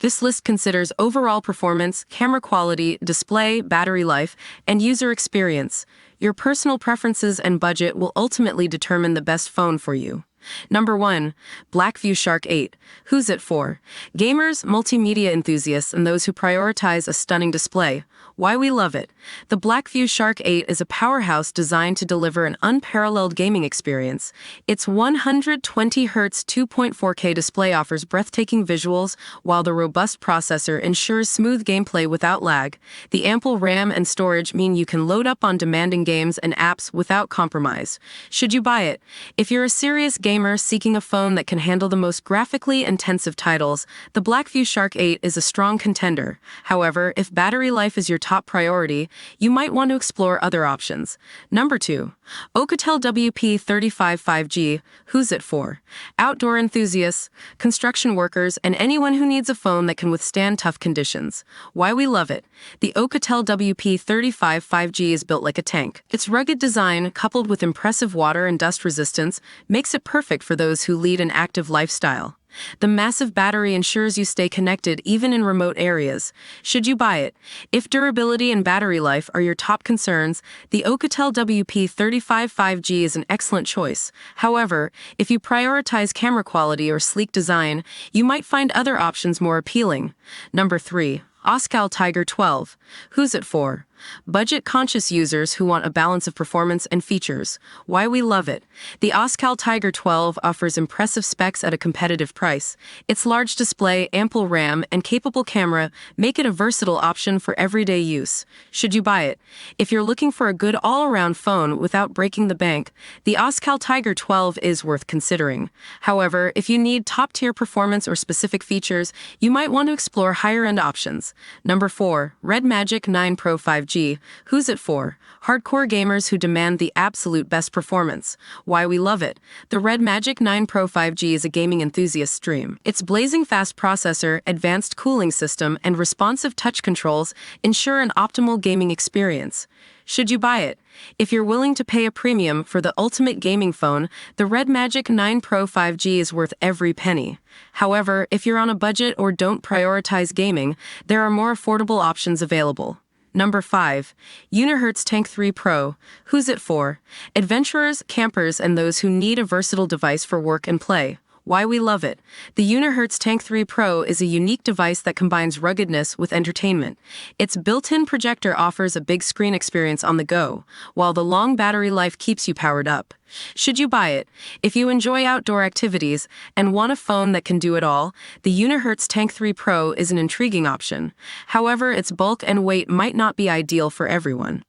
This list considers overall performance, camera quality, display, battery life, and user experience. Your personal preferences and budget will ultimately determine the best phone for you. Number 1. Blackview Shark 8. Who's it for? Gamers, multimedia enthusiasts, and those who prioritize a stunning display. Why we love it. The Blackview Shark 8 is a powerhouse designed to deliver an unparalleled gaming experience. Its 120 Hz 2.4K display offers breathtaking visuals, while the robust processor ensures smooth gameplay without lag. The ample RAM and storage mean you can load up on demanding games and apps without compromise. Should you buy it? If you're a serious gamer seeking a phone that can handle the most graphically intensive titles, the Blackview Shark 8 is a strong contender. However, if battery life is your top priority, you might want to explore other options. Number 2. Oukitel WP35 5G. Who's it for? Outdoor enthusiasts, construction workers, and anyone who needs a phone that can withstand tough conditions. Why we love it. The Oukitel WP35 5G is built like a tank. Its rugged design, coupled with impressive water and dust resistance, makes it perfect for those who lead an active lifestyle. The massive battery ensures you stay connected even in remote areas. Should you buy it? If durability and battery life are your top concerns, the Oukitel WP35 5G is an excellent choice. However, if you prioritize camera quality or sleek design, you might find other options more appealing. Number 3. OSCAL Tiger 12. Who's it for? Budget-conscious users who want a balance of performance and features. Why we love it. The OSCAL Tiger 12 offers impressive specs at a competitive price. Its large display, ample RAM, and capable camera make it a versatile option for everyday use. Should you buy it? If you're looking for a good all-around phone without breaking the bank, the OSCAL Tiger 12 is worth considering. However, if you need top-tier performance or specific features, you might want to explore higher-end options. Number 4. RedMagic 9 Pro 5G. Who's it for? Hardcore gamers who demand the absolute best performance. Why we love it. The RedMagic 9 Pro 5G is a gaming enthusiast dream. Its blazing fast processor, advanced cooling system, and responsive touch controls ensure an optimal gaming experience. Should you buy it? If you're willing to pay a premium for the ultimate gaming phone, the RedMagic 9 Pro 5G is worth every penny. However, if you're on a budget or don't prioritize gaming, there are more affordable options available. Number 5. Unihertz Tank 3 Pro. Who's it for? Adventurers, campers, and those who need a versatile device for work and play. Why we love it. The Unihertz Tank 3 Pro is a unique device that combines ruggedness with entertainment. Its built-in projector offers a big screen experience on the go, while the long battery life keeps you powered up. Should you buy it? If you enjoy outdoor activities and want a phone that can do it all, the Unihertz Tank 3 Pro is an intriguing option. However, its bulk and weight might not be ideal for everyone.